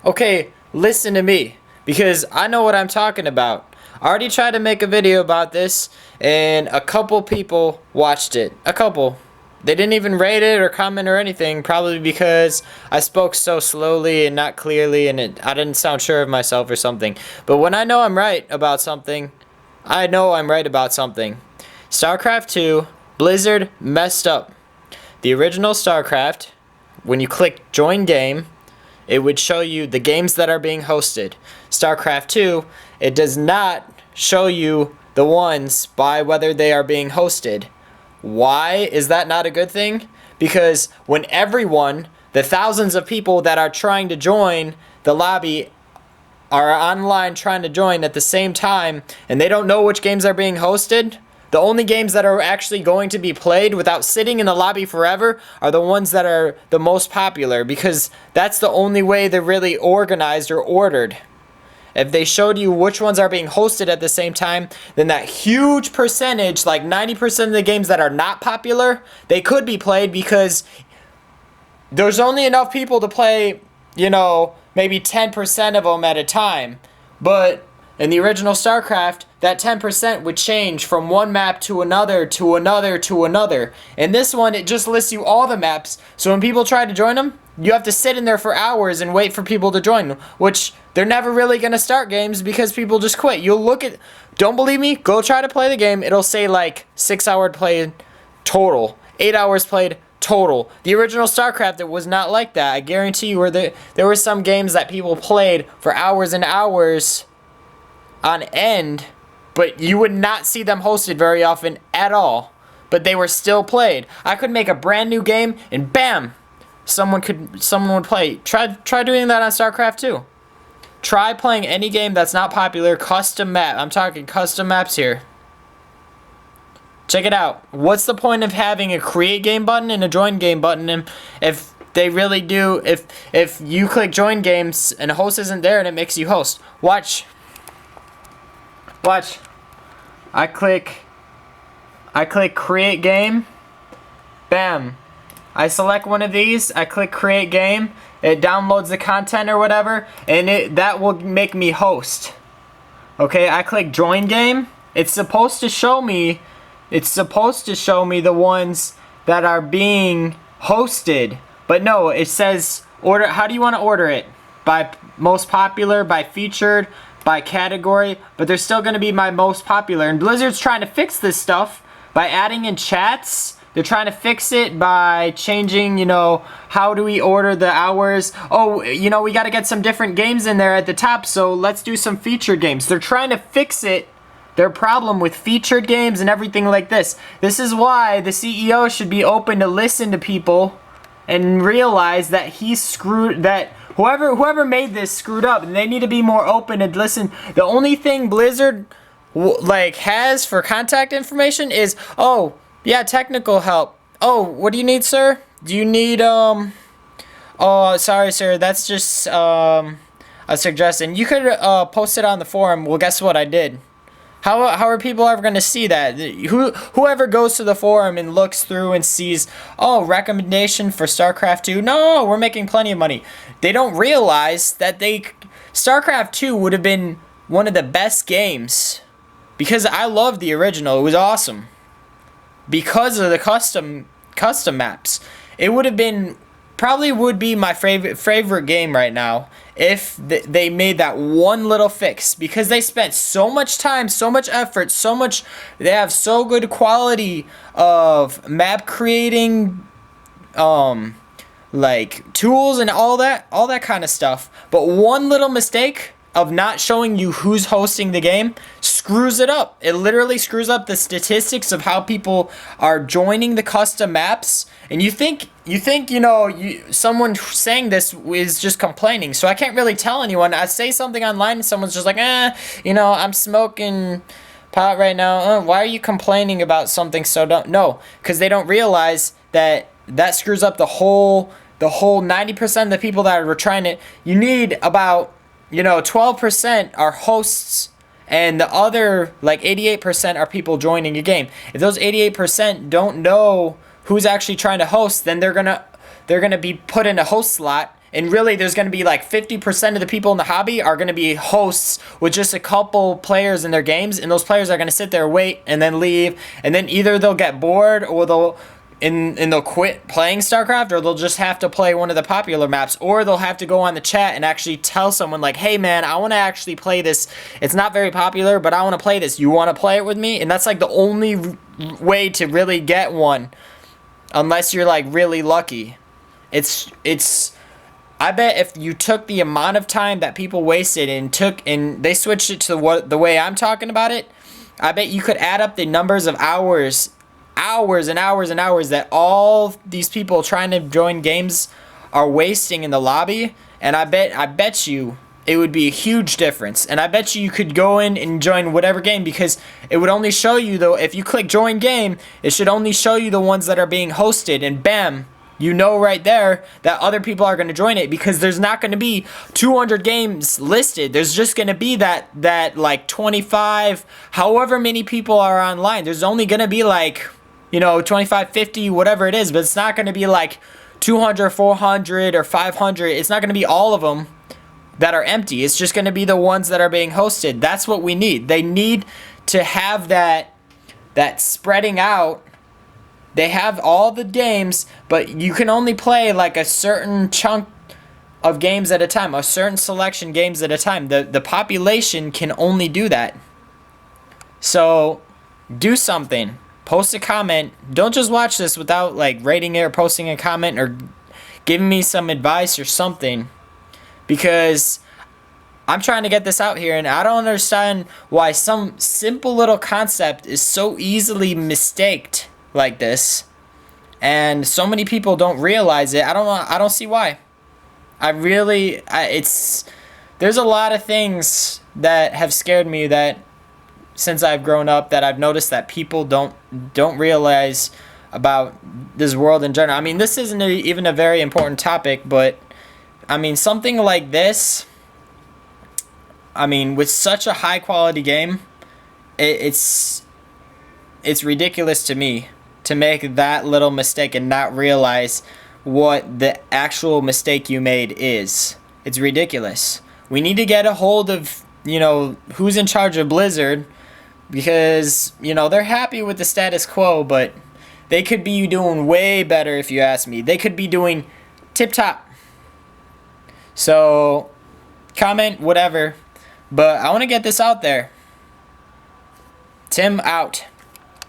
Okay, listen to me, because I know what I'm talking about. I already tried to make a video about this, and a couple people watched it. A couple. They didn't even rate it or comment or anything, probably because I spoke so slowly and not clearly, and I didn't sound sure of myself or something. But when I know I'm right about something, I know I'm right about something. StarCraft 2, Blizzard messed up. The original StarCraft, when you click Join Game, it would show you the games that are being hosted. StarCraft 2, it does not show you the ones by whether they are being hosted. Why is that not a good thing? Because when everyone, the thousands of people that are trying to join the lobby are online trying to join at the same time, and they don't know which games are being hosted, the only games that are actually going to be played without sitting in the lobby forever are the ones that are the most popular, because that's the only way they're really organized or ordered. If they showed you which ones are being hosted at the same time, then that huge percentage, like 90% of the games that are not popular, they could be played, because there's only enough people to play, maybe 10% of them at a time. But in the original StarCraft, that 10% would change from one map to another, to another, to another. In this one, it just lists you all the maps, so when people try to join them, you have to sit in there for hours and wait for people to join, which they're never really going to start games because people just quit. You'll look at, don't believe me? Go try to play the game. It'll say like 6 hours played total, 8 hours played total. The original StarCraft, it was not like that. I guarantee you, there were some games that people played for hours and hours on end, but you would not see them hosted very often at all. But they were still played. I could make a brand new game and bam, someone would play. Try doing that on StarCraft 2. Try playing any game that's not popular, custom map. I'm talking custom maps here. Check it out. What's the point of having a create game button and a join game button, and if they really do, if you click join games and a host isn't there and it makes you host? Watch. I click create game. Bam. I select one of these. I click create game. It downloads the content or whatever, and that will make me host. Okay, I click join game. It's supposed to show me the ones that are being hosted. But no, it says order. How do you want to order it? By most popular, by featured, by category, but they're still going to be my most popular. And Blizzard's trying to fix this stuff by adding in chats. They're trying to fix it by changing, how do we order the hours? Oh, we got to get some different games in there at the top, so let's do some featured games. They're trying to fix it, their problem with featured games and everything like this. This is why the CEO should be open to listen to people and realize that whoever made this screwed up, and they need to be more open and listen. The only thing Blizzard has for contact information is, oh yeah, technical help. Oh, what do you need, sir? Do you need oh, sorry sir, that's just a suggestion. You could post it on the forum. Well, guess what? I did. How are people ever going to see that? Whoever goes to the forum and looks through and sees, oh, recommendation for StarCraft 2? No, we're making plenty of money. They don't realize that StarCraft 2 would have been one of the best games, because I loved the original. It was awesome. Because of the custom maps. It would have been, probably would be my favorite game right now if they made that one little fix, because they spent so much time, so much effort, they have so good quality of map creating tools and all that kind of stuff. But one little mistake of not showing you who's hosting the game screws it up. It literally screws up the statistics of how people are joining the custom maps. And you think someone saying this is just complaining. So I can't really tell anyone. I say something online and someone's just like, I'm smoking pot right now. Why are you complaining about something? No, because they don't realize that screws up the whole 90% of the people that are trying to. You need about 12% are hosts, and the other 88% are people joining your game. If those 88% don't know who's actually trying to host, then they're gonna be put in a host slot, And really, there's going to be like 50% of the people in the hobby are going to be hosts with just a couple players in their games. And those players are going to sit there, wait, and then leave. And then either they'll get bored or they'll quit playing StarCraft, or they'll just have to play one of the popular maps, or they'll have to go on the chat and actually tell someone like, hey man, I want to actually play this. It's not very popular, but I want to play this. You want to play it with me? And that's like the only way to really get one, unless you're like really lucky. I bet if you took the amount of time that people wasted and they switched it to the way I'm talking about it, I bet you could add up the numbers of hours and hours and hours that all these people trying to join games are wasting in the lobby, and I bet you it would be a huge difference. And I bet you could go in and join whatever game, because it would only show you, though, if you click join game, it should only show you the ones that are being hosted, and bam, you know right there that other people are going to join it, because there's not going to be 200 games listed. There's just going to be that like 25, however many people are online. There's only going to be like, 25, 50, whatever it is, but it's not going to be like 200, 400, or 500. It's not going to be all of them that are empty. It's just going to be the ones that are being hosted. That's what we need. They need to have that spreading out. They have all the games, but you can only play like a certain chunk of games at a time, a certain selection games at a time. The population can only do that. So do something. Post a comment. Don't just watch this without like rating it or posting a comment or giving me some advice or something, because I'm trying to get this out here, and I don't understand why some simple little concept is so easily mistaked like this, and so many people don't realize it. I don't see why. There's a lot of things that have scared me that since I've grown up, that I've noticed that people don't realize about this world in general. I mean, this isn't even a very important topic, but I mean, something like this, I mean, with such a high quality game, it's ridiculous to me to make that little mistake and not realize what the actual mistake you made is. It's ridiculous. We need to get a hold of, who's in charge of Blizzard, because, they're happy with the status quo, but they could be doing way better, if you ask me. They could be doing tip-top. So, comment, whatever. But I want to get this out there. Tim out.